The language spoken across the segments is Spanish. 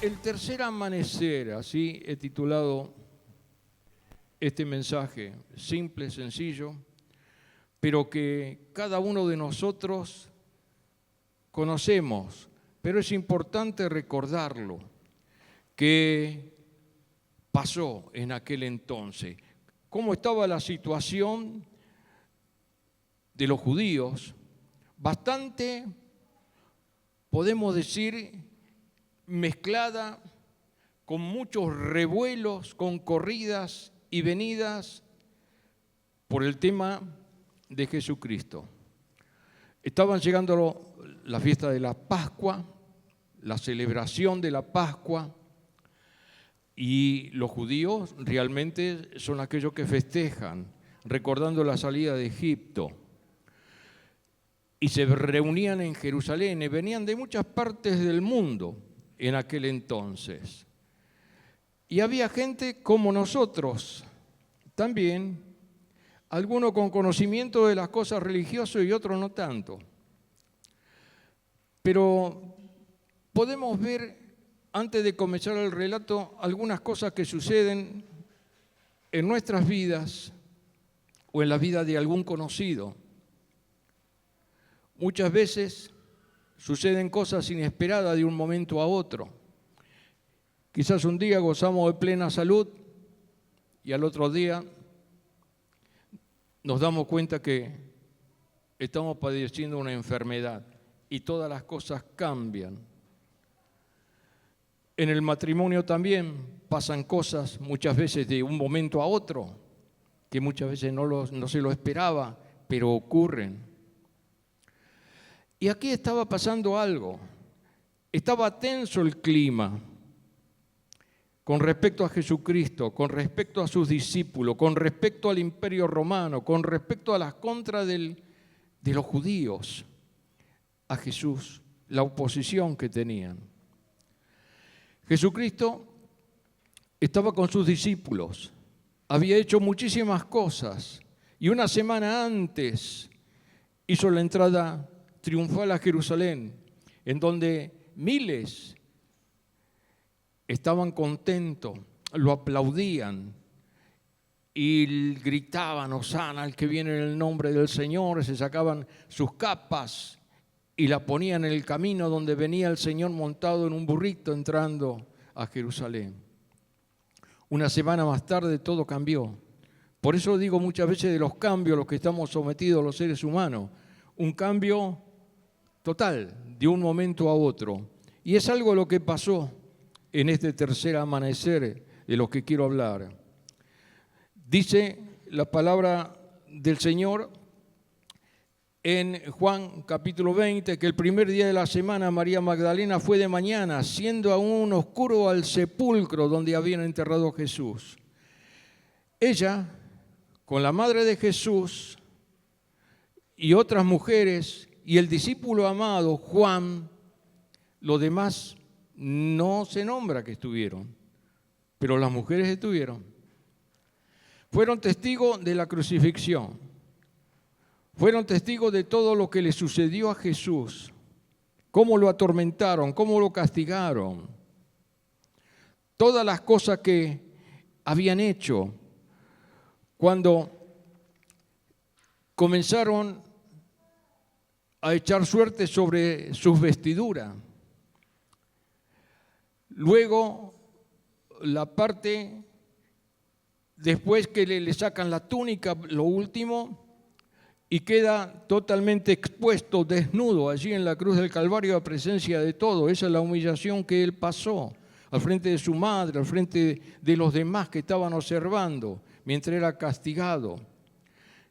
El tercer amanecer, así he titulado este mensaje, simple, sencillo, pero que cada uno de nosotros conocemos, pero es importante recordarlo, que pasó en aquel entonces. ¿Cómo estaba la situación de los judíos? Bastante, podemos decir, mezclada con muchos revuelos, con corridas y venidas por el tema de Jesucristo. Estaban llegando la fiesta de la Pascua, la celebración de la Pascua, y los judíos realmente son aquellos que festejan, recordando la salida de Egipto. Y se reunían en Jerusalén, y venían de muchas partes del mundo en aquel entonces. Y había gente como nosotros, también, algunos con conocimiento de las cosas religiosas y otros no tanto. Pero podemos ver, antes de comenzar el relato, algunas cosas que suceden en nuestras vidas o en la vida de algún conocido. Muchas veces suceden cosas inesperadas de un momento a otro. Quizás un día gozamos de plena salud y al otro día nos damos cuenta que estamos padeciendo una enfermedad y todas las cosas cambian. En el matrimonio también pasan cosas muchas veces de un momento a otro, que muchas veces no se lo esperaba, pero ocurren. Y aquí estaba pasando algo, estaba tenso el clima con respecto a Jesucristo, con respecto a sus discípulos, con respecto al Imperio Romano, con respecto a las contras de los judíos a Jesús, la oposición que tenían. Jesucristo estaba con sus discípulos, había hecho muchísimas cosas y una semana antes hizo la entrada triunfal a Jerusalén, en donde miles estaban contentos, lo aplaudían y gritaban, Hosana al que viene en el nombre del Señor, se sacaban sus capas y la ponían en el camino donde venía el Señor montado en un burrito entrando a Jerusalén. Una semana más tarde todo cambió. Por eso digo muchas veces de los cambios a los que estamos sometidos los seres humanos, un cambio total, de un momento a otro. Y es algo lo que pasó en este tercer amanecer de lo que quiero hablar. Dice la palabra del Señor en Juan capítulo 20 que el primer día de la semana María Magdalena fue de mañana, siendo aún oscuro, al sepulcro donde habían enterrado a Jesús. Ella, con la madre de Jesús y otras mujeres, y el discípulo amado, Juan, los demás no se nombra que estuvieron, pero las mujeres estuvieron. Fueron testigos de la crucifixión, fueron testigos de todo lo que le sucedió a Jesús, cómo lo atormentaron, cómo lo castigaron, todas las cosas que habían hecho cuando comenzaron a echar suerte sobre sus vestiduras. Luego, la parte, después que le sacan la túnica, lo último, y queda totalmente expuesto, desnudo, allí en la cruz del Calvario, a presencia de todo. Esa es la humillación que él pasó, al frente de su madre, al frente de los demás que estaban observando, mientras era castigado.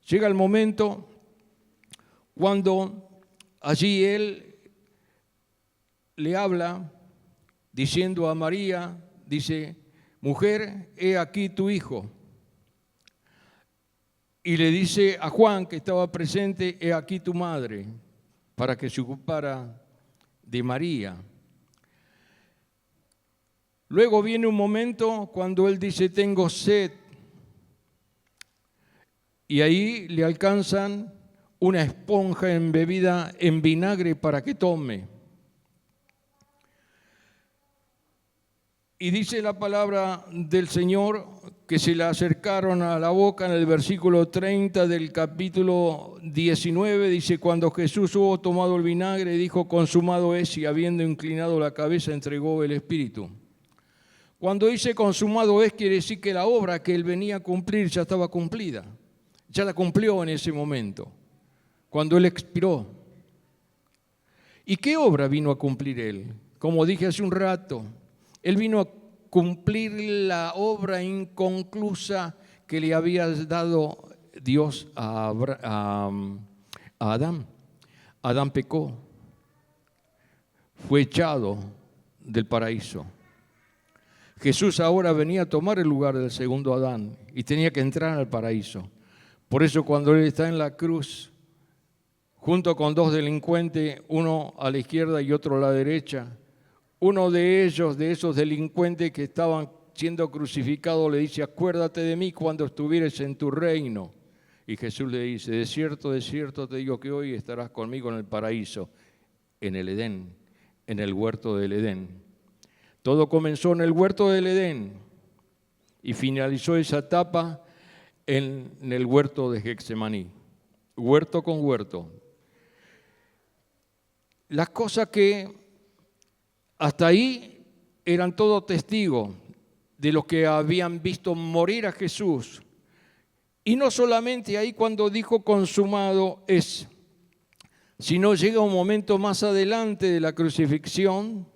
Llega el momento cuando allí él le habla diciendo a María, dice, mujer, he aquí tu hijo. Y le dice a Juan, que estaba presente, he aquí tu madre, para que se ocupara de María. Luego viene un momento cuando él dice, tengo sed. Y ahí le alcanzan una esponja embebida en vinagre para que tome. Y dice la palabra del Señor que se le acercaron a la boca en el versículo 30 del capítulo 19. Dice, cuando Jesús hubo tomado el vinagre, dijo, consumado es, y habiendo inclinado la cabeza, entregó el Espíritu. Cuando dice consumado es, quiere decir que la obra que él venía a cumplir ya estaba cumplida. Ya la cumplió en ese momento, cuando él expiró. ¿Y qué obra vino a cumplir él? Como dije hace un rato, él vino a cumplir la obra inconclusa que le había dado Dios a Adán. Adán pecó, fue echado del paraíso. Jesús ahora venía a tomar el lugar del segundo Adán y tenía que entrar al paraíso. Por eso cuando él está en la cruz, junto con dos delincuentes, uno a la izquierda y otro a la derecha, uno de ellos, de esos delincuentes que estaban siendo crucificados, le dice, acuérdate de mí cuando estuvieres en tu reino. Y Jesús le dice, de cierto te digo que hoy estarás conmigo en el paraíso, en el Edén, en el huerto del Edén. Todo comenzó en el huerto del Edén y finalizó esa etapa en el huerto de Getsemaní. Huerto con huerto. Las cosas que hasta ahí eran todos testigos de los que habían visto morir a Jesús. Y no solamente ahí cuando dijo consumado es, sino llega un momento más adelante de la crucifixión,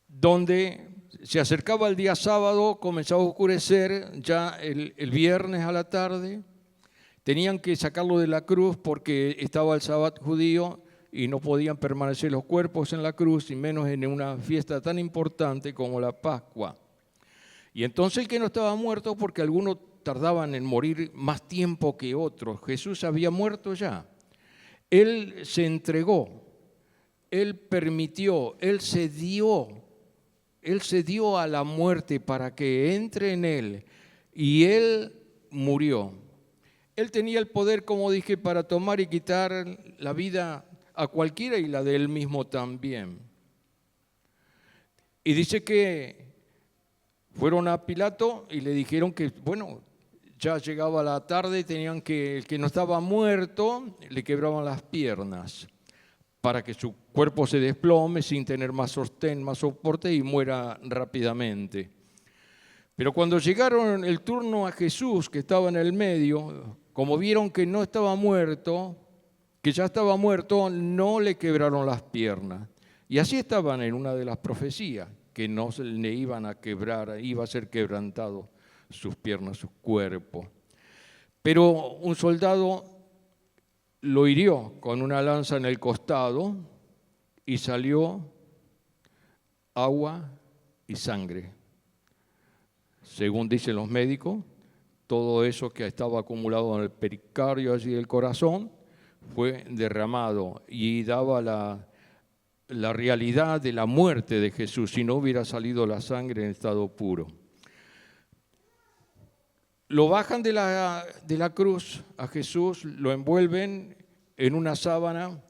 donde se acercaba el día sábado, comenzaba a oscurecer ya el viernes a la tarde, tenían que sacarlo de la cruz porque estaba el sábado judío, y no podían permanecer los cuerpos en la cruz, y menos en una fiesta tan importante como la Pascua. Y entonces el que no estaba muerto, porque algunos tardaban en morir más tiempo que otros, Jesús había muerto ya. Él se entregó, Él permitió, Él se dio a la muerte para que entre en Él, y Él murió. Él tenía el poder, como dije, para tomar y quitar la vida a cualquiera y la de él mismo también. Y dice que fueron a Pilato y le dijeron que, bueno, ya llegaba la tarde, tenían que, el que no estaba muerto, le quebraban las piernas para que su cuerpo se desplome sin tener más sostén, más soporte y muera rápidamente. Pero cuando llegaron el turno a Jesús, que estaba en el medio, como vieron que no estaba muerto, que ya estaba muerto, no le quebraron las piernas. Y así estaban en una de las profecías, que no se le iban a quebrar, iba a ser quebrantado sus piernas, su cuerpo. Pero un soldado lo hirió con una lanza en el costado y salió agua y sangre. Según dicen los médicos, todo eso que estaba acumulado en el pericardio allí del corazón fue derramado y daba la realidad de la muerte de Jesús si no hubiera salido la sangre en estado puro. Lo bajan de la cruz a Jesús, lo envuelven en una sábana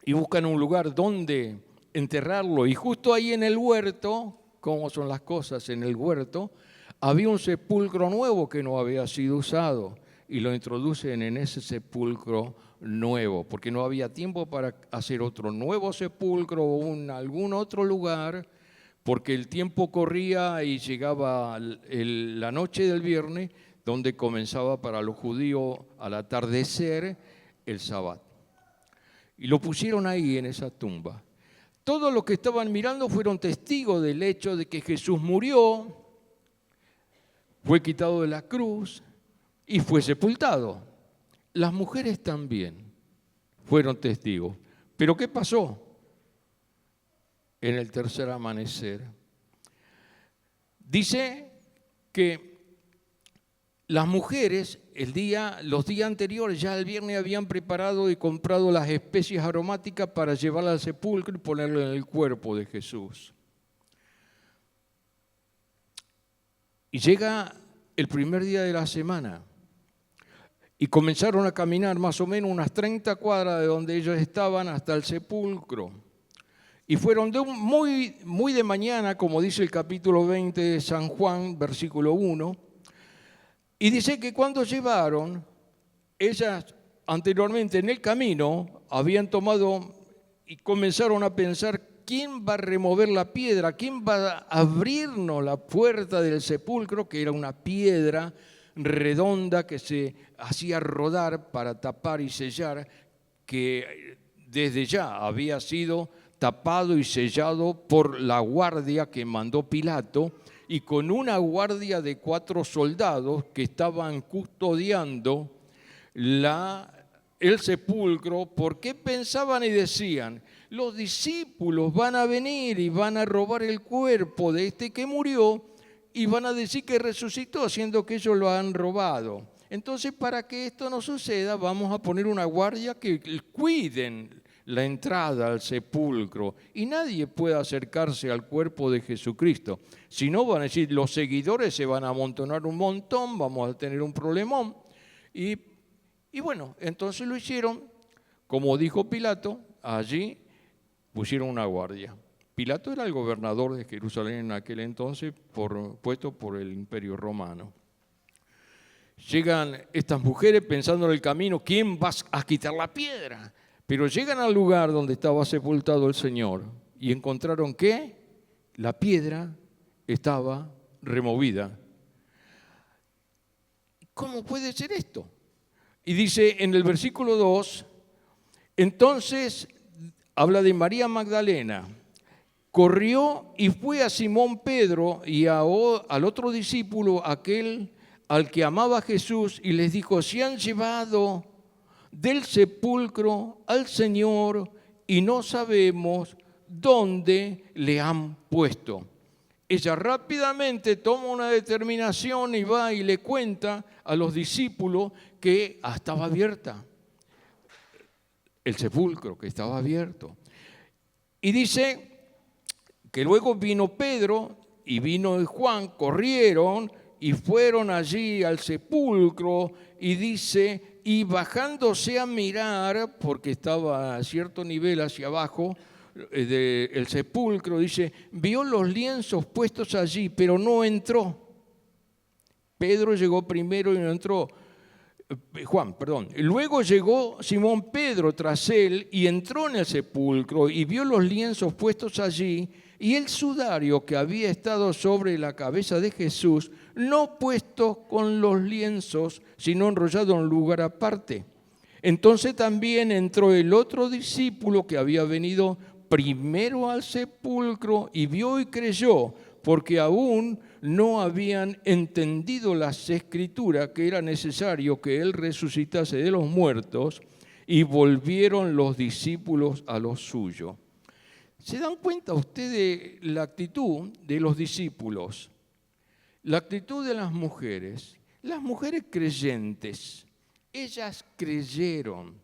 y buscan un lugar donde enterrarlo. Y justo ahí en el huerto, como son las cosas en el huerto, había un sepulcro nuevo que no había sido usado y lo introducen en ese sepulcro nuevo, porque no había tiempo para hacer otro nuevo sepulcro o algún otro lugar, porque el tiempo corría y llegaba la noche del viernes, donde comenzaba para los judíos al atardecer el sábado. Y lo pusieron ahí en esa tumba. Todos los que estaban mirando fueron testigos del hecho de que Jesús murió, fue quitado de la cruz y fue sepultado. Las mujeres también fueron testigos. ¿Pero qué pasó en el tercer amanecer? Dice que las mujeres los días anteriores, ya el viernes, habían preparado y comprado las especies aromáticas para llevarla al sepulcro y ponerla en el cuerpo de Jesús. Y llega el primer día de la semana y comenzaron a caminar más o menos unas 30 cuadras de donde ellos estaban hasta el sepulcro. Y fueron muy de mañana, como dice el capítulo 20 de San Juan, versículo 1, y dice que cuando llevaron, ellas anteriormente en el camino habían tomado y comenzaron a pensar, ¿quién va a remover la piedra? ¿Quién va a abrirnos la puerta del sepulcro? Que era una piedra redonda que se hacía rodar para tapar y sellar, que desde ya había sido tapado y sellado por la guardia que mandó Pilato, y con una guardia de 4 soldados que estaban custodiando el sepulcro, porque pensaban y decían, los discípulos van a venir y van a robar el cuerpo de este que murió y van a decir que resucitó, siendo que ellos lo han robado. Entonces, para que esto no suceda, vamos a poner una guardia que cuiden la entrada al sepulcro y nadie pueda acercarse al cuerpo de Jesucristo. Si no, van a decir, los seguidores se van a amontonar un montón, vamos a tener un problemón. Y bueno, entonces lo hicieron, como dijo Pilato, allí pusieron una guardia. Pilato era el gobernador de Jerusalén en aquel entonces, puesto por el Imperio Romano. Llegan estas mujeres pensando en el camino, ¿quién va a quitar la piedra? Pero llegan al lugar donde estaba sepultado el Señor y encontraron que la piedra estaba removida. ¿Cómo puede ser esto? Y dice en el versículo 2, entonces habla de María Magdalena, corrió y fue a Simón Pedro y al otro discípulo, aquel al que amaba Jesús, y les dijo, se han llevado del sepulcro al Señor y no sabemos dónde le han puesto. Ella rápidamente toma una determinación y va y le cuenta a los discípulos que estaba abierta, el sepulcro que estaba abierto. Y dice que luego vino Pedro y vino Juan, corrieron y fueron allí al sepulcro, y dice, y bajándose a mirar, porque estaba a cierto nivel hacia abajo del sepulcro, dice, vio los lienzos puestos allí, pero no entró. Pedro llegó primero y no entró. Juan, perdón. Luego llegó Simón Pedro tras él y entró en el sepulcro y vio los lienzos puestos allí y el sudario que había estado sobre la cabeza de Jesús, no puesto con los lienzos, sino enrollado en lugar aparte. Entonces también entró el otro discípulo que había venido primero al sepulcro y vio y creyó, porque aún no habían entendido las Escrituras que era necesario que Él resucitase de los muertos, y volvieron los discípulos a lo suyo. ¿Se dan cuenta ustedes de la actitud de los discípulos? La actitud de las mujeres creyentes, ellas creyeron.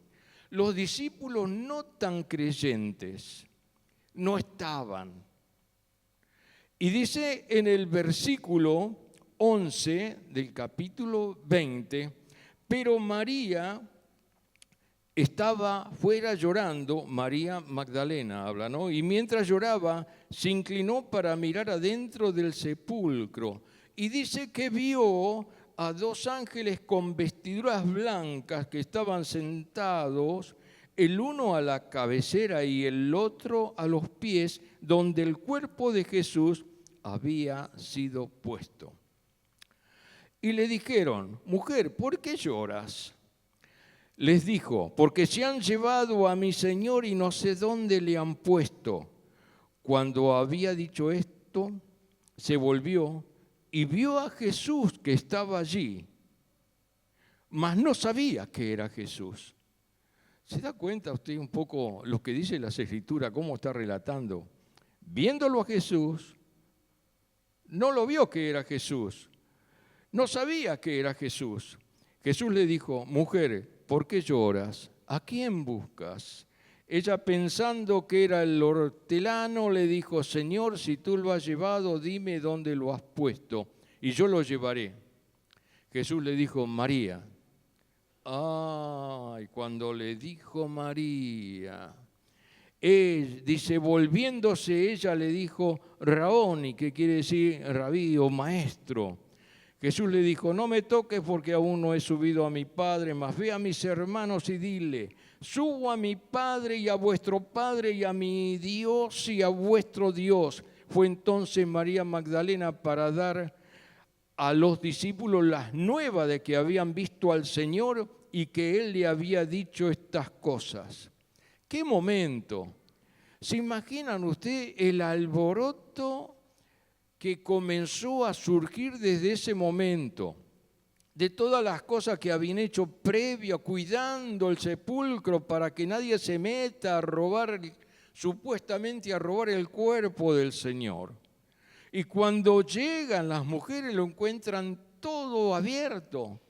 Los discípulos no tan creyentes no estaban. Y dice en el versículo 11 del capítulo 20, pero María estaba fuera llorando, María Magdalena habla, ¿no? Y mientras lloraba, se inclinó para mirar adentro del sepulcro. Y dice que vio a 2 ángeles con vestiduras blancas que estaban sentados, el uno a la cabecera y el otro a los pies, donde el cuerpo de Jesús había sido puesto. Y le dijeron, mujer, ¿por qué lloras? Les dijo, porque se han llevado a mi Señor y no sé dónde le han puesto. Cuando había dicho esto, se volvió y vio a Jesús que estaba allí, mas no sabía que era Jesús. ¿Se da cuenta usted un poco lo que dice las Escrituras, cómo está relatando? Viéndolo a Jesús, no lo vio que era Jesús, no sabía que era Jesús. Jesús le dijo, mujer, ¿por qué lloras? ¿A quién buscas? Ella, pensando que era el hortelano, le dijo, Señor, si tú lo has llevado, dime dónde lo has puesto, y yo lo llevaré. Jesús le dijo, María. Ay, cuando le dijo María, Dice, volviéndose ella le dijo, Raoni, que quiere decir rabí o maestro. Jesús le dijo, no me toques porque aún no he subido a mi Padre, mas ve a mis hermanos y dile, subo a mi Padre y a vuestro Padre y a mi Dios y a vuestro Dios. Fue entonces María Magdalena para dar a los discípulos las nuevas de que habían visto al Señor y que Él le había dicho estas cosas. ¿Qué momento? ¿Se imaginan ustedes el alboroto que comenzó a surgir desde ese momento? De todas las cosas que habían hecho previo, cuidando el sepulcro para que nadie se meta a robar, supuestamente a robar el cuerpo del Señor. Y cuando llegan las mujeres lo encuentran todo abierto.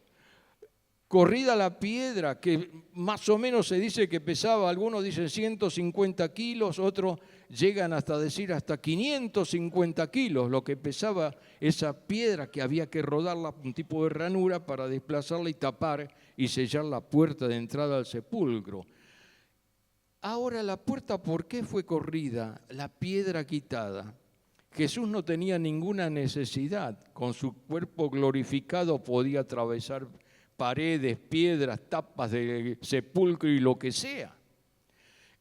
Corrida la piedra, que más o menos se dice que pesaba, algunos dicen 150 kilos, otros llegan hasta decir hasta 550 kilos, lo que pesaba esa piedra que había que rodarla, un tipo de ranura para desplazarla y tapar y sellar la puerta de entrada al sepulcro. Ahora la puerta, ¿por qué fue corrida? La piedra quitada. Jesús no tenía ninguna necesidad, con su cuerpo glorificado podía atravesar paredes, piedras, tapas de sepulcro y lo que sea.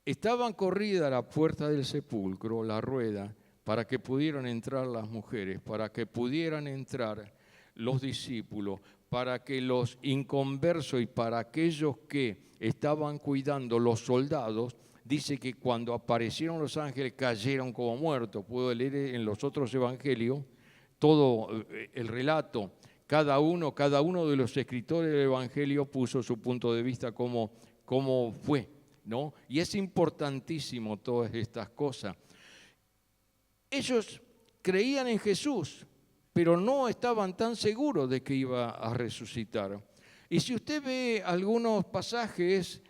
Estaban corridas la puerta del sepulcro, la rueda, para que pudieran entrar las mujeres, para que pudieran entrar los discípulos, para que los inconversos y para aquellos que estaban cuidando, los soldados, dice que cuando aparecieron los ángeles cayeron como muertos. Puedo leer en los otros evangelios todo el relato. Cada uno de los escritores del evangelio puso su punto de vista cómo fue, ¿no? Y es importantísimo todas estas cosas. Ellos creían en Jesús, pero no estaban tan seguros de que iba a resucitar. Y si usted ve algunos pasajes,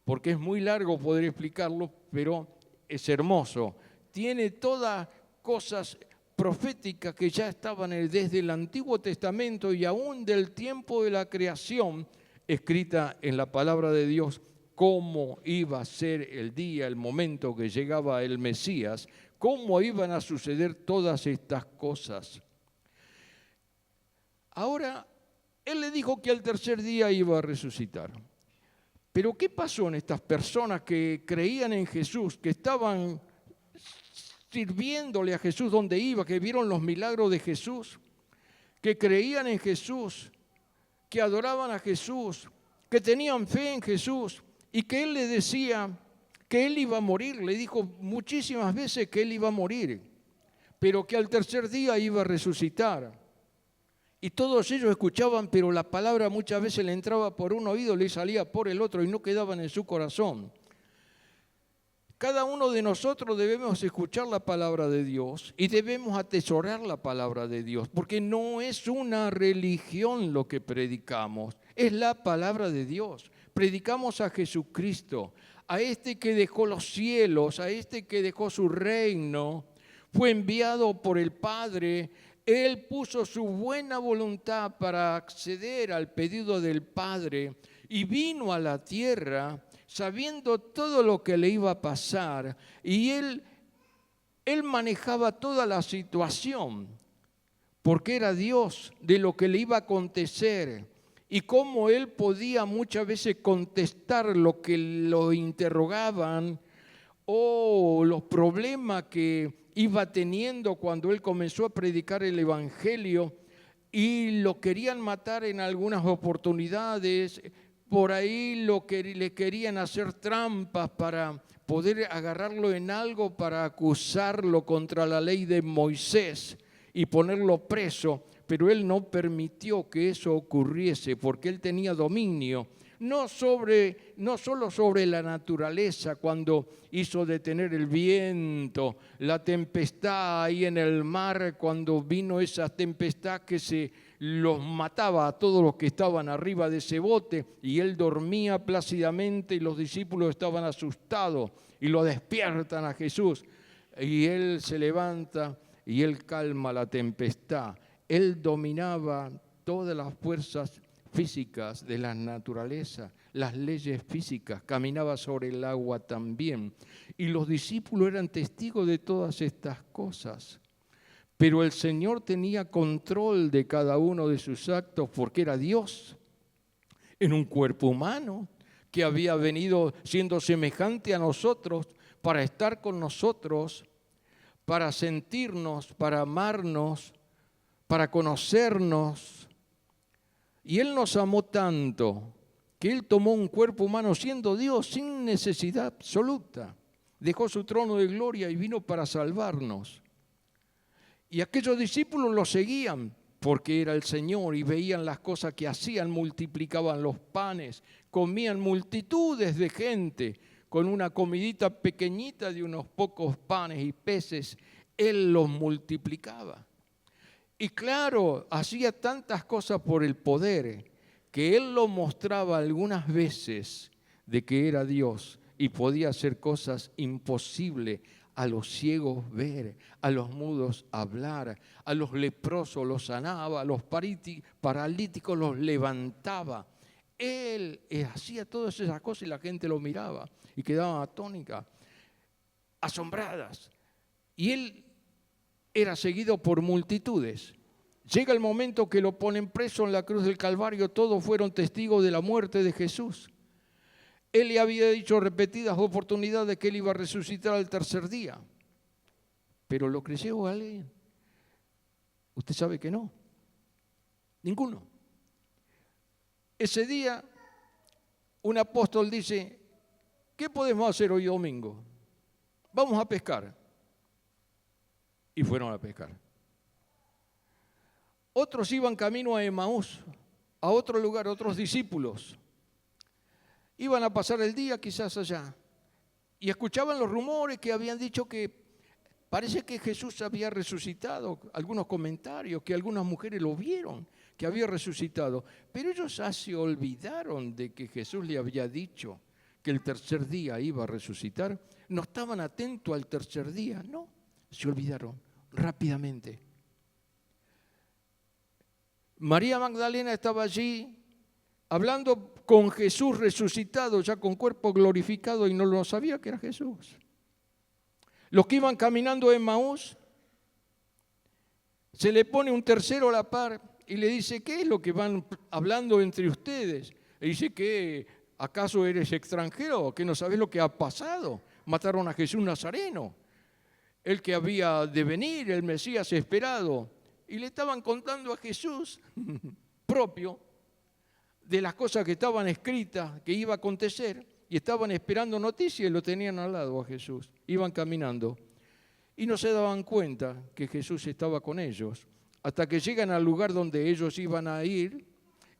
porque es muy largo poder explicarlo, pero es hermoso, tiene todas cosas proféticas que ya estaban desde el Antiguo Testamento y aún del tiempo de la creación, escrita en la palabra de Dios, cómo iba a ser el día, el momento que llegaba el Mesías, cómo iban a suceder todas estas cosas. Ahora, Él le dijo que al tercer día iba a resucitar. Pero ¿qué pasó en estas personas que creían en Jesús, que estaban sirviéndole a Jesús donde iba, que vieron los milagros de Jesús, que creían en Jesús, que adoraban a Jesús, que tenían fe en Jesús y que Él les decía que Él iba a morir? Le dijo muchísimas veces que Él iba a morir, pero que al tercer día iba a resucitar. Y todos ellos escuchaban, pero la palabra muchas veces le entraba por un oído, le salía por el otro y no quedaban en su corazón. Cada uno de nosotros debemos escuchar la palabra de Dios y debemos atesorar la palabra de Dios, porque no es una religión lo que predicamos, es la palabra de Dios. Predicamos a Jesucristo, a este que dejó los cielos, a este que dejó su reino, fue enviado por el Padre. Él puso su buena voluntad para acceder al pedido del Padre y vino a la tierra sabiendo todo lo que le iba a pasar. Y él manejaba toda la situación, porque era Dios, de lo que le iba a acontecer. Y cómo Él podía muchas veces contestar lo que lo interrogaban o los problemas que iba teniendo cuando Él comenzó a predicar el Evangelio y lo querían matar en algunas oportunidades. Por ahí le querían hacer trampas para poder agarrarlo en algo, para acusarlo contra la ley de Moisés y ponerlo preso. Pero Él no permitió que eso ocurriese porque Él tenía dominio. No solo sobre la naturaleza, cuando hizo detener el viento, la tempestad ahí en el mar, cuando vino esa tempestad que los mataba a todos los que estaban arriba de ese bote, y Él dormía plácidamente y los discípulos estaban asustados y lo despiertan a Jesús. Y Él se levanta y Él calma la tempestad. Él dominaba todas las fuerzas físicas de la naturaleza, las leyes físicas, caminaba sobre el agua también. y los discípulos eran testigos de todas estas cosas. Pero el Señor tenía control de cada uno de sus actos porque era Dios en un cuerpo humano que había venido siendo semejante a nosotros para estar con nosotros, para sentirnos, para amarnos, para conocernos. Y Él nos amó tanto que Él tomó un cuerpo humano siendo Dios sin necesidad absoluta. Dejó su trono de gloria y vino para salvarnos. Y aquellos discípulos lo seguían porque era el Señor y veían las cosas que hacían, multiplicaban los panes, comían multitudes de gente con una comidita pequeñita de unos pocos panes y peces. Él los multiplicaba. Y claro, hacía tantas cosas por el poder que Él lo mostraba algunas veces de que era Dios y podía hacer cosas imposibles. A los ciegos ver, a los mudos hablar, a los leprosos los sanaba, a los paralíticos los levantaba. Él hacía todas esas cosas y la gente lo miraba y quedaban atónicas, asombradas. Y Él era seguido por multitudes. Llega el momento que lo ponen preso en la cruz del Calvario, todos fueron testigos de la muerte de Jesús. Él le había dicho repetidas oportunidades que Él iba a resucitar al tercer día. ¿Pero lo creyó alguien? Usted sabe que no. Ninguno. Ese día, un apóstol dice, ¿qué podemos hacer hoy domingo? Vamos a pescar. Y fueron a pescar. Otros iban camino a Emaús, a otro lugar, otros discípulos. Iban a pasar el día quizás allá y escuchaban los rumores que habían dicho que parece que Jesús había resucitado, algunos comentarios, que algunas mujeres lo vieron, que había resucitado. Pero ellos ya se olvidaron de que Jesús le había dicho que el tercer día iba a resucitar. No estaban atentos al tercer día, no, se olvidaron rápidamente. María Magdalena estaba allí hablando con Jesús resucitado, ya con cuerpo glorificado, y no lo sabía que era Jesús. Los que iban caminando en Emaús, se le pone un tercero a la par y le dice, ¿qué es lo que van hablando entre ustedes? Y dice, ¿qué? ¿Acaso eres extranjero? ¿Que no sabes lo que ha pasado? Mataron a Jesús Nazareno, el que había de venir, el Mesías esperado. Y le estaban contando a Jesús propio de las cosas que estaban escritas, que iba a acontecer, y estaban esperando noticias y lo tenían al lado a Jesús. Iban caminando y no se daban cuenta que Jesús estaba con ellos, hasta que llegan al lugar donde ellos iban a ir.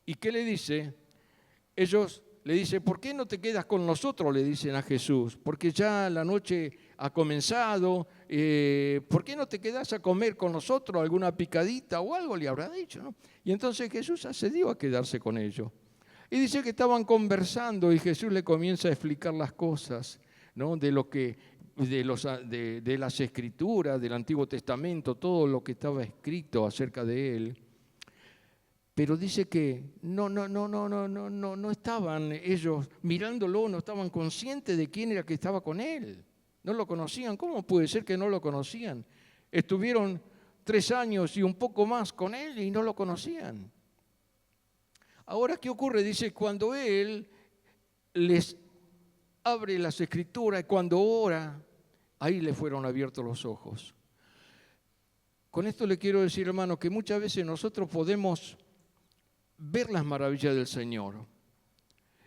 ¿Y qué le dice? Ellos le dicen, ¿por qué no te quedas con nosotros? Le dicen a Jesús, porque ya la noche ha comenzado, ¿por qué no te quedas a comer con nosotros? ¿Alguna picadita o algo le habrá dicho, ¿no? Y entonces Jesús accedió a quedarse con ellos. Y dice que estaban conversando y Jesús le comienza a explicar las cosas, ¿no? De las Escrituras, del Antiguo Testamento, todo lo que estaba escrito acerca de Él. Pero dice que no estaban ellos mirándolo, no estaban conscientes de quién era que estaba con Él. No lo conocían. ¿Cómo puede ser que no lo conocían? Estuvieron 3 años y un poco más con Él y no lo conocían. Ahora, ¿qué ocurre? Dice, cuando Él les abre las Escrituras, cuando ora, ahí le fueron abiertos los ojos. Con esto le quiero decir, hermano, que muchas veces nosotros podemos ver las maravillas del Señor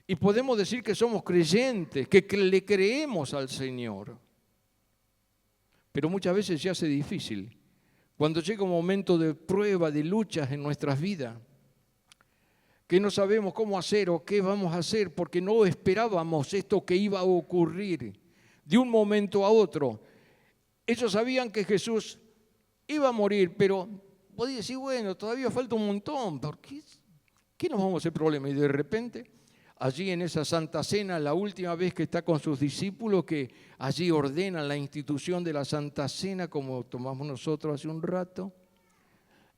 y podemos decir que somos creyentes, que le creemos al Señor. Pero muchas veces se hace difícil. Cuando llega un momento de prueba, de luchas en nuestras vidas, que no sabemos cómo hacer o qué vamos a hacer porque no esperábamos esto que iba a ocurrir de un momento a otro. Ellos sabían que Jesús iba a morir, pero podía decir, bueno, todavía falta un montón, ¿por qué nos vamos a hacer problema? Y de repente, allí en esa Santa Cena, la última vez que está con sus discípulos, que allí ordenan la institución de la Santa Cena, como tomamos nosotros hace un rato,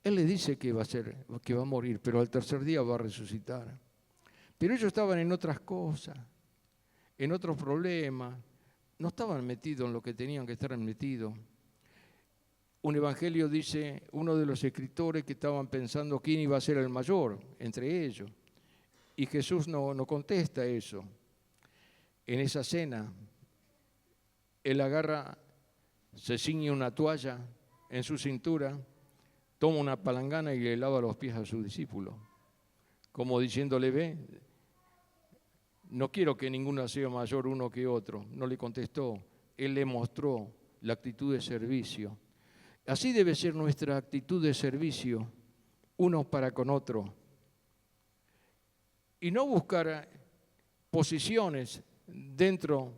Él les dice que va a morir, pero al tercer día va a resucitar. Pero ellos estaban en otras cosas, en otros problemas, no estaban metidos en lo que tenían que estar metidos. Un evangelio dice, uno de los escritores, que estaban pensando quién iba a ser el mayor entre ellos. Y Jesús no contesta eso. En esa cena, él agarra, se ciñe una toalla en su cintura, toma una palangana y le lava los pies a sus discípulos, como diciéndole, ve, no quiero que ninguno sea mayor uno que otro. No le contestó, él le mostró la actitud de servicio. Así debe ser nuestra actitud de servicio, uno para con otro. Y no buscar posiciones dentro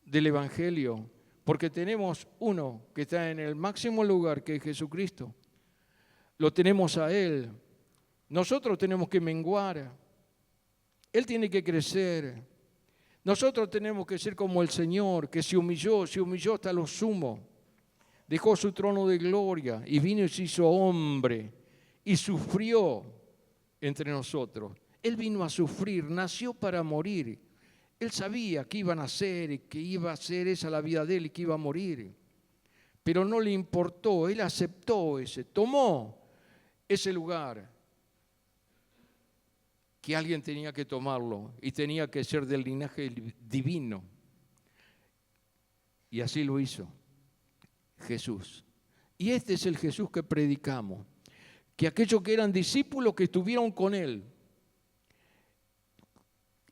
del Evangelio, porque tenemos uno que está en el máximo lugar, que es Jesucristo. Lo tenemos a Él. Nosotros tenemos que menguar. Él tiene que crecer. Nosotros tenemos que ser como el Señor, que se humilló hasta lo sumo. Dejó su trono de gloria y vino y se hizo hombre y sufrió entre nosotros. Él vino a sufrir, nació para morir. Él sabía que iba a nacer y que iba a ser esa la vida de él y que iba a morir. Pero no le importó, él aceptó tomó ese lugar que alguien tenía que tomarlo y tenía que ser del linaje divino. Y así lo hizo Jesús. Y este es el Jesús que predicamos, que aquellos que eran discípulos que estuvieron con él,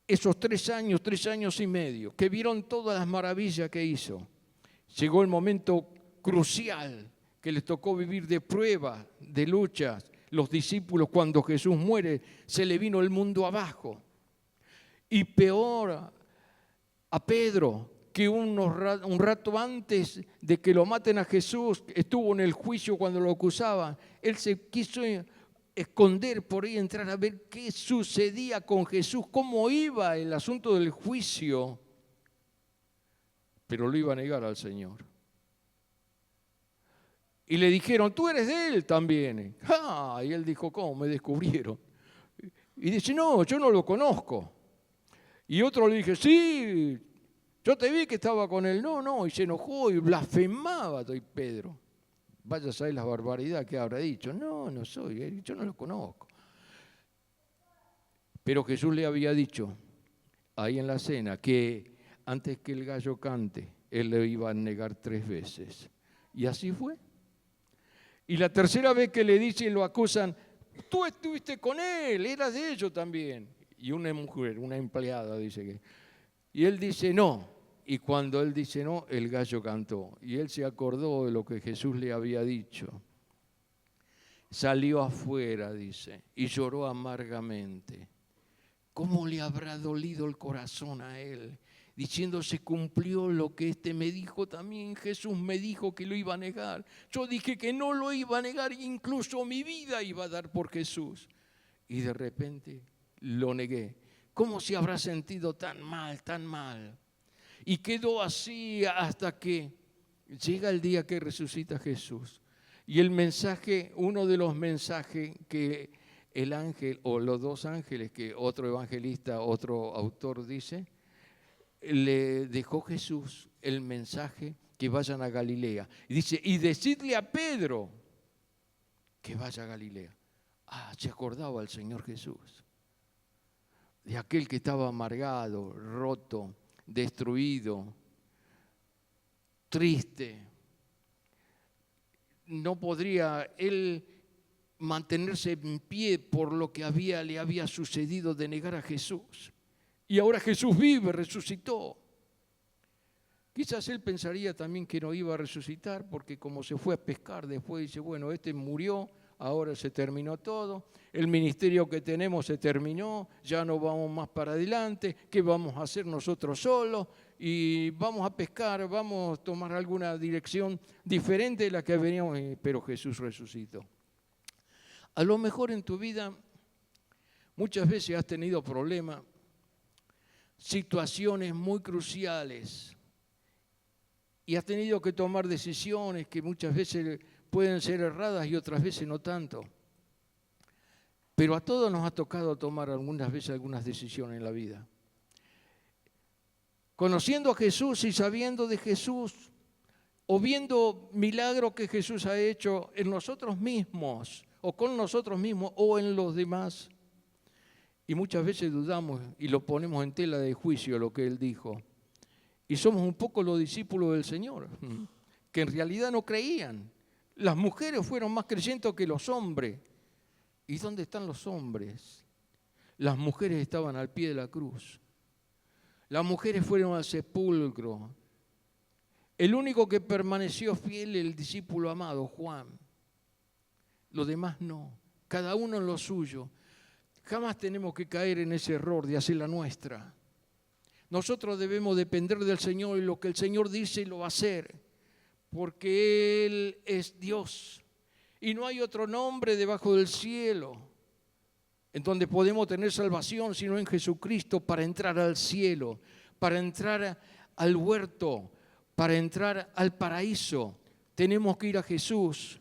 esos 3 años y medio, que vieron todas las maravillas que hizo, llegó el momento crucial que les tocó vivir de pruebas, de luchas. Los discípulos, cuando Jesús muere, se le vino el mundo abajo. Y peor a Pedro, que un rato antes de que lo maten a Jesús, estuvo en el juicio cuando lo acusaban. Él se quiso esconder por ahí, entrar a ver qué sucedía con Jesús, cómo iba el asunto del juicio, pero lo iba a negar al Señor. Y le dijeron, tú eres de él también. Y él dijo, ¿cómo? Me descubrieron. Y dice, no, yo no lo conozco. Y otro le dije, sí, yo te vi que estaba con él. No, y se enojó y blasfemaba Pedro. Vaya a saber la barbaridad que habrá dicho. No soy, yo no lo conozco. Pero Jesús le había dicho ahí en la cena que antes que el gallo cante, él le iba a negar 3 veces. Y así fue. Y la tercera vez que le dice y lo acusan, tú estuviste con él, eras de ellos también. Y una mujer, una empleada, dice que. Y él dice no. Y cuando él dice no, el gallo cantó. Y él se acordó de lo que Jesús le había dicho. Salió afuera, dice, y lloró amargamente. ¿Cómo le habrá dolido el corazón a él? Diciendo, se cumplió lo que me dijo también. Jesús me dijo que lo iba a negar. Yo dije que no lo iba a negar, incluso mi vida iba a dar por Jesús. Y de repente lo negué. ¿Cómo se habrá sentido tan mal, tan mal? Y quedó así hasta que llega el día que resucita Jesús. Y el mensaje, uno de los mensajes que el ángel, o los 2 ángeles que otro evangelista, otro autor dice, le dejó Jesús el mensaje que vayan a Galilea. Y dice, y decidle a Pedro que vaya a Galilea. Se acordaba el Señor Jesús de aquel que estaba amargado, roto, destruido, triste. No podría él mantenerse en pie por lo que le había sucedido de negar a Jesús. Y ahora Jesús vive, resucitó. Quizás él pensaría también que no iba a resucitar, porque como se fue a pescar después, dice, bueno, murió, ahora se terminó todo, el ministerio que tenemos se terminó, ya no vamos más para adelante, ¿qué vamos a hacer nosotros solos? Y vamos a pescar, vamos a tomar alguna dirección diferente de la que veníamos, pero Jesús resucitó. A lo mejor en tu vida muchas veces has tenido problemas, situaciones muy cruciales y has tenido que tomar decisiones que muchas veces pueden ser erradas y otras veces no tanto. Pero a todos nos ha tocado tomar algunas veces algunas decisiones en la vida. conociendo a Jesús y sabiendo de Jesús, o viendo milagros que Jesús ha hecho en nosotros mismos, o con nosotros mismos, o en los demás. Y muchas veces dudamos y lo ponemos en tela de juicio lo que Él dijo. Y somos un poco los discípulos del Señor, que en realidad no creían. Las mujeres fueron más creyentes que los hombres. ¿Y dónde están los hombres? Las mujeres estaban al pie de la cruz. Las mujeres fueron al sepulcro. El único que permaneció fiel es el discípulo amado, Juan. Los demás no. Cada uno en lo suyo. Jamás tenemos que caer en ese error de hacer la nuestra. Nosotros debemos depender del Señor y lo que el Señor dice lo va a hacer, porque Él es Dios. Y no hay otro nombre debajo del cielo en donde podemos tener salvación, sino en Jesucristo, para entrar al cielo, para entrar al huerto, para entrar al paraíso. Tenemos que ir a Jesús.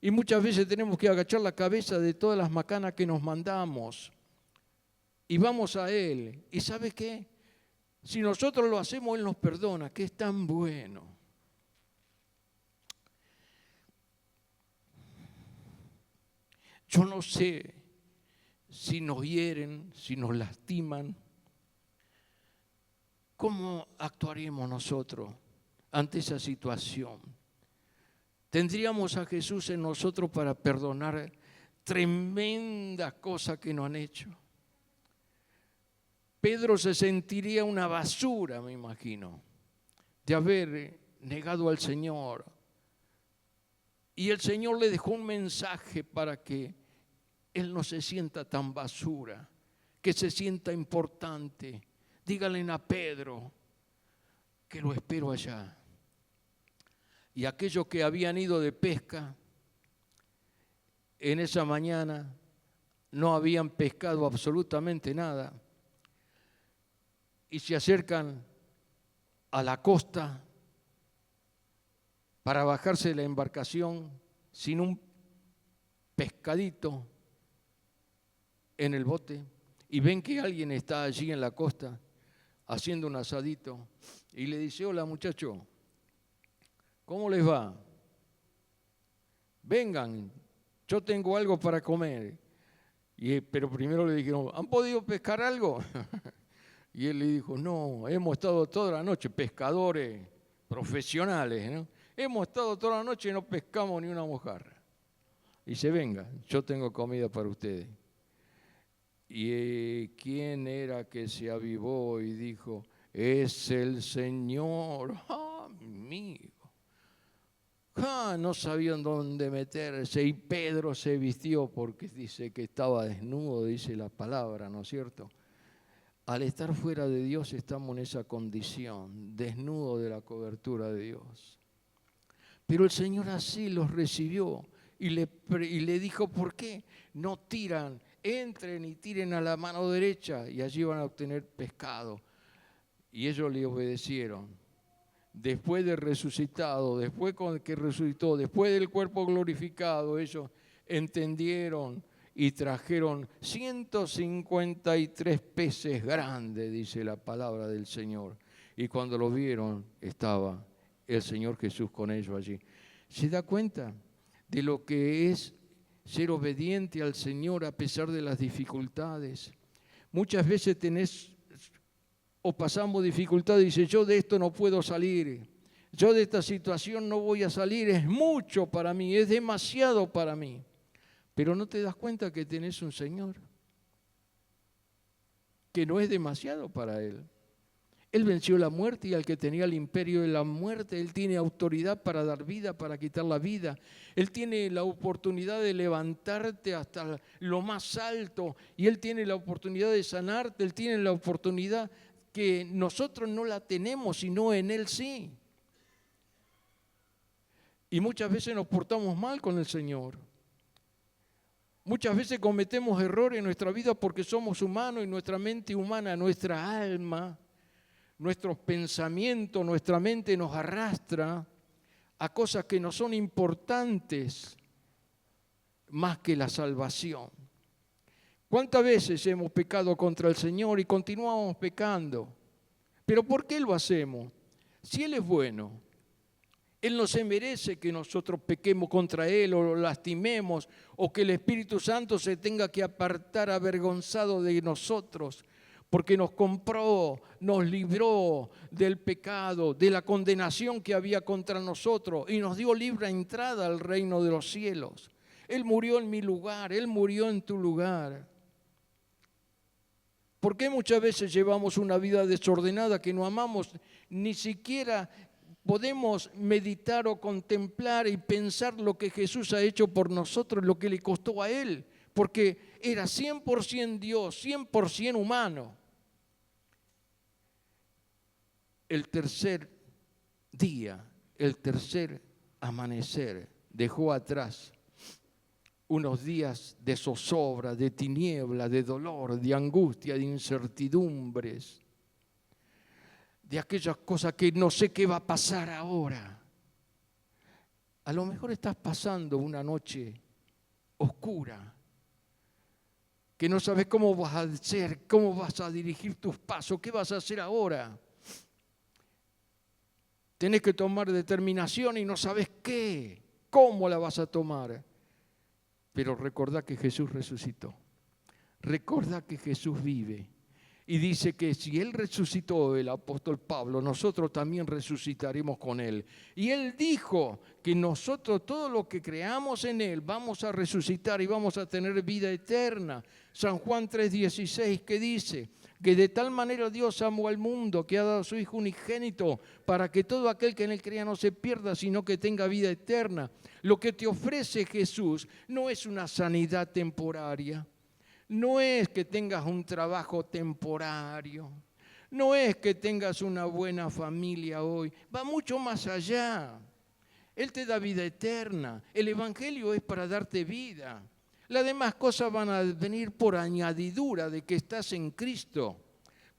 Y muchas veces tenemos que agachar la cabeza de todas las macanas que nos mandamos. Y vamos a Él. ¿Y sabe qué? Si nosotros lo hacemos, Él nos perdona, que es tan bueno. Yo no sé si nos hieren, si nos lastiman. ¿Cómo actuaríamos nosotros ante esa situación? Tendríamos a Jesús en nosotros para perdonar tremendas cosas que nos han hecho. Pedro se sentiría una basura, me imagino, de haber negado al Señor. Y el Señor le dejó un mensaje para que él no se sienta tan basura, que se sienta importante. Díganle a Pedro que lo espero allá. Y aquellos que habían ido de pesca, en esa mañana no habían pescado absolutamente nada. Y se acercan a la costa para bajarse de la embarcación sin un pescadito en el bote. Y ven que alguien está allí en la costa haciendo un asadito. Y le dice: hola muchacho, ¿cómo les va? Vengan, yo tengo algo para comer. Pero primero le dijeron: ¿han podido pescar algo? Y él le dijo: no, hemos estado toda la noche, pescadores profesionales, ¿no? Hemos estado toda la noche y no pescamos ni una mojarra. Y dice: venga, yo tengo comida para ustedes. ¿Y quién era que se avivó y dijo: es el Señor? Amigo. No sabían dónde meterse. Y Pedro se vistió, porque dice que estaba desnudo, dice la palabra, ¿no es cierto? Al estar fuera de Dios estamos en esa condición, desnudo de la cobertura de Dios. Pero el Señor así los recibió y le dijo: ¿por qué no tiran? Entren y tiren a la mano derecha y allí van a obtener pescado. Y ellos le obedecieron. Después de resucitado, después que resucitó, después del cuerpo glorificado, ellos entendieron y trajeron 153 peces grandes, dice la palabra del Señor. Y cuando lo vieron, estaba el Señor Jesús con ellos allí. ¿Se da cuenta de lo que es ser obediente al Señor a pesar de las dificultades? Muchas veces pasamos dificultades y dice: yo de esto no puedo salir, yo de esta situación no voy a salir, es mucho para mí, es demasiado para mí. Pero no te das cuenta que tenés un Señor que no es demasiado para Él. Él venció la muerte, y al que tenía el imperio de la muerte, Él tiene autoridad para dar vida, para quitar la vida. Él tiene la oportunidad de levantarte hasta lo más alto, y Él tiene la oportunidad de sanarte. Él tiene la oportunidad que nosotros no la tenemos, sino en Él sí. Y muchas veces nos portamos mal con el Señor. Muchas veces cometemos errores en nuestra vida porque somos humanos, y nuestra mente humana, nuestra alma, nuestros pensamientos, nuestra mente nos arrastra a cosas que no son importantes más que la salvación. ¿Cuántas veces hemos pecado contra el Señor y continuamos pecando? Pero ¿por qué lo hacemos? Si Él es bueno, Él no se merece que nosotros pequemos contra Él o lo lastimemos o que el Espíritu Santo se tenga que apartar avergonzado de nosotros porque nos compró, nos libró del pecado, de la condenación que había contra nosotros y nos dio libre entrada al reino de los cielos. Él murió en mi lugar, Él murió en tu lugar. ¿Por qué muchas veces llevamos una vida desordenada que no amamos? Ni siquiera podemos meditar o contemplar y pensar lo que Jesús ha hecho por nosotros, lo que le costó a Él, porque era 100% Dios, 100% humano. El tercer día, el tercer amanecer, dejó atrás unos días de zozobra, de tiniebla, de dolor, de angustia, de incertidumbres, de aquellas cosas que no sé qué va a pasar ahora. A lo mejor estás pasando una noche oscura, que no sabes cómo vas a hacer, cómo vas a dirigir tus pasos, qué vas a hacer ahora. Tenés que tomar determinación y no sabes qué, cómo la vas a tomar. Pero recordá que Jesús resucitó. Recordá que Jesús vive. Y dice que si Él resucitó, el apóstol Pablo, nosotros también resucitaremos con Él. Y Él dijo que nosotros, todo lo que creamos en Él, vamos a resucitar y vamos a tener vida eterna. San Juan 3:16, que dice que de tal manera Dios amó al mundo que ha dado a su Hijo unigénito para que todo aquel que en Él crea no se pierda, sino que tenga vida eterna. Lo que te ofrece Jesús no es una sanidad temporaria. No es que tengas un trabajo temporario, no es que tengas una buena familia hoy, va mucho más allá. Él te da vida eterna, el Evangelio es para darte vida. Las demás cosas van a venir por añadidura de que estás en Cristo.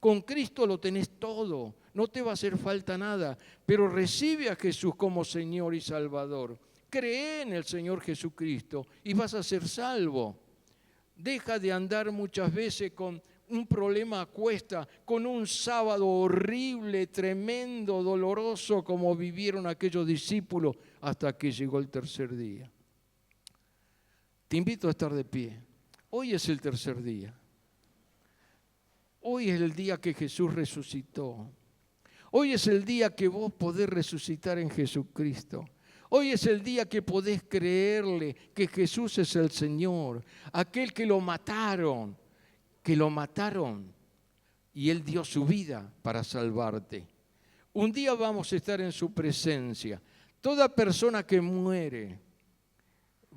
Con Cristo lo tenés todo, no te va a hacer falta nada, pero recibe a Jesús como Señor y Salvador. Cree en el Señor Jesucristo y vas a ser salvo. Deja de andar muchas veces con un problema a cuesta, con un sábado horrible, tremendo, doloroso, como vivieron aquellos discípulos hasta que llegó el tercer día. Te invito a estar de pie. Hoy es el tercer día. Hoy es el día que Jesús resucitó. Hoy es el día que vos podés resucitar en Jesucristo. Hoy es el día que podés creerle que Jesús es el Señor, aquel que lo mataron y Él dio su vida para salvarte. Un día vamos a estar en su presencia. Toda persona que muere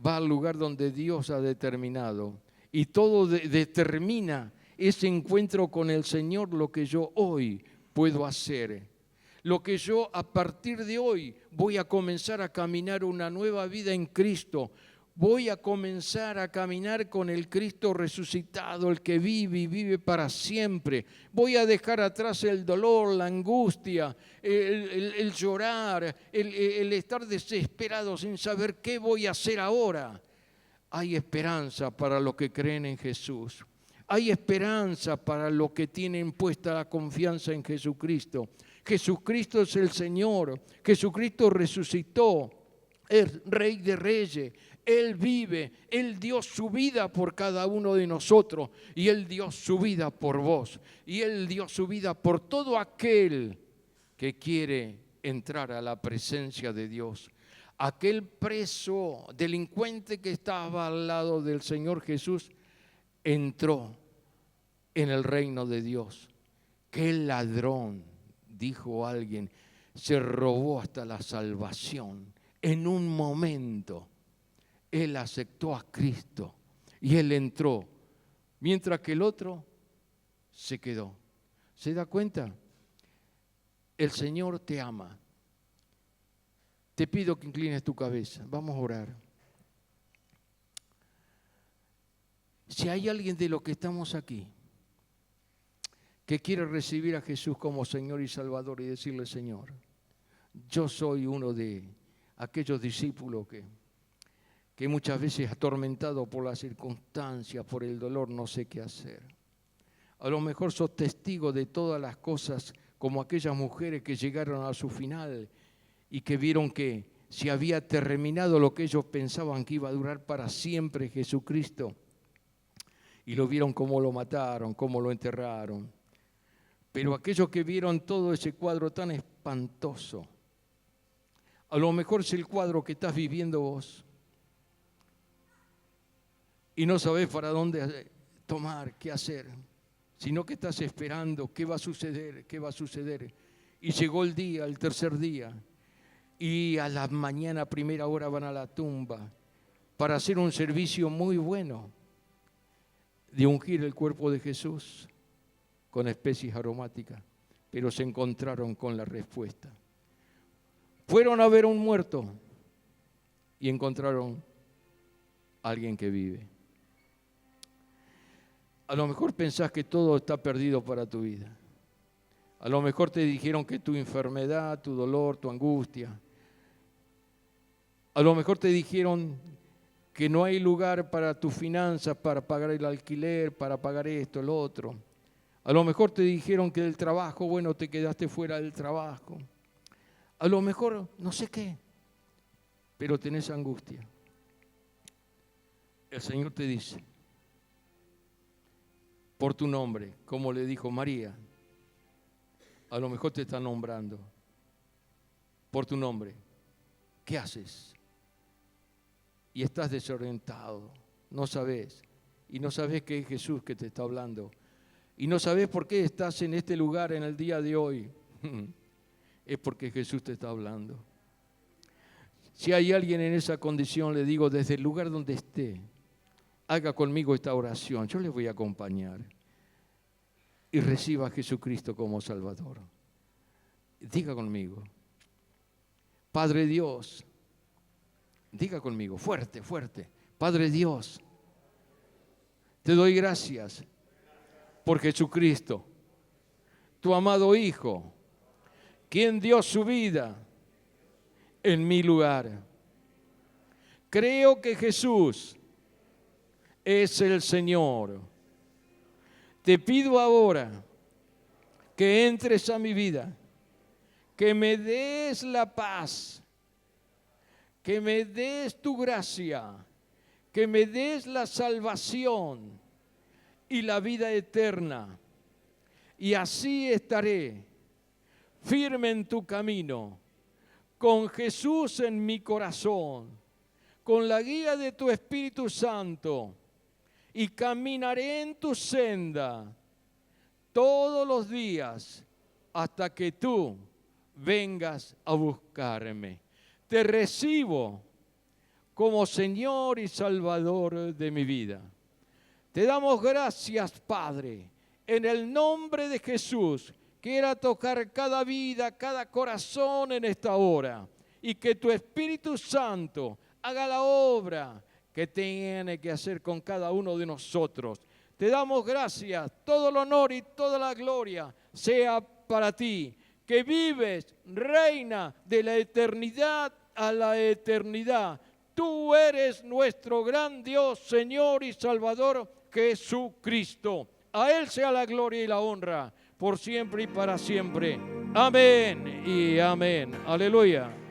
va al lugar donde Dios ha determinado y todo determina ese encuentro con el Señor, lo que yo hoy puedo hacer. Lo que yo a partir de hoy voy a comenzar a caminar una nueva vida en Cristo. Voy a comenzar a caminar con el Cristo resucitado, el que vive y vive para siempre. Voy a dejar atrás el dolor, la angustia, el llorar, el estar desesperado sin saber qué voy a hacer ahora. Hay esperanza para los que creen en Jesús. Hay esperanza para los que tienen puesta la confianza en Jesucristo. Jesucristo es el Señor, Jesucristo resucitó, es Rey de Reyes, Él vive, Él dio su vida por cada uno de nosotros y Él dio su vida por vos y Él dio su vida por todo aquel que quiere entrar a la presencia de Dios. Aquel preso, delincuente que estaba al lado del Señor Jesús, entró en el reino de Dios. ¡Qué ladrón! Dijo alguien, se robó hasta la salvación. En un momento, él aceptó a Cristo y él entró, mientras que el otro se quedó. ¿Se da cuenta? El Señor te ama. Te pido que inclines tu cabeza. Vamos a orar. Si hay alguien de los que estamos aquí que quiere recibir a Jesús como Señor y Salvador y decirle, Señor, yo soy uno de aquellos discípulos que muchas veces atormentado por las circunstancias, por el dolor, no sé qué hacer. A lo mejor sos testigo de todas las cosas como aquellas mujeres que llegaron a su final y que vieron que se había terminado lo que ellos pensaban que iba a durar para siempre, Jesucristo. Y lo vieron cómo lo mataron, cómo lo enterraron. Pero aquellos que vieron todo ese cuadro tan espantoso, a lo mejor es el cuadro que estás viviendo vos y no sabés para dónde tomar, qué hacer, sino que estás esperando qué va a suceder, qué va a suceder. Y llegó el día, el tercer día, y a la mañana a primera hora van a la tumba para hacer un servicio muy bueno de ungir el cuerpo de Jesús con especies aromáticas, pero se encontraron con la respuesta. Fueron a ver a un muerto y encontraron a alguien que vive. A lo mejor pensás que todo está perdido para tu vida. A lo mejor te dijeron que tu enfermedad, tu dolor, tu angustia. A lo mejor te dijeron que no hay lugar para tus finanzas, para pagar el alquiler, para pagar esto, lo otro. A lo mejor te dijeron que del trabajo, bueno, te quedaste fuera del trabajo. A lo mejor no sé qué, pero tenés angustia. El Señor te dice, por tu nombre, como le dijo María, a lo mejor te está nombrando, por tu nombre, ¿qué haces? Y estás desorientado, no sabes, y no sabes que es Jesús que te está hablando, y no sabes por qué estás en este lugar en el día de hoy. Es porque Jesús te está hablando. Si hay alguien en esa condición, le digo, desde el lugar donde esté, haga conmigo esta oración, yo le voy a acompañar y reciba a Jesucristo como Salvador. Diga conmigo, Padre Dios, diga conmigo, fuerte, fuerte, Padre Dios, te doy gracias por Jesucristo, tu amado Hijo, quien dio su vida en mi lugar. Creo que Jesús es el Señor. Te pido ahora que entres a mi vida, que me des la paz, que me des tu gracia, que me des la salvación y la vida eterna. Y así estaré firme en tu camino, con Jesús en mi corazón, con la guía de tu Espíritu Santo, y caminaré en tu senda todos los días hasta que tú vengas a buscarme. Te recibo como Señor y Salvador de mi vida. Te damos gracias, Padre, en el nombre de Jesús. Quiera tocar cada vida, cada corazón en esta hora, y que tu Espíritu Santo haga la obra que tiene que hacer con cada uno de nosotros. Te damos gracias, todo el honor y toda la gloria sea para ti, que vives, reina de la eternidad a la eternidad. Tú eres nuestro gran Dios, Señor y Salvador, Jesucristo. A Él sea la gloria y la honra, por siempre y para siempre. Amén y amén. Aleluya.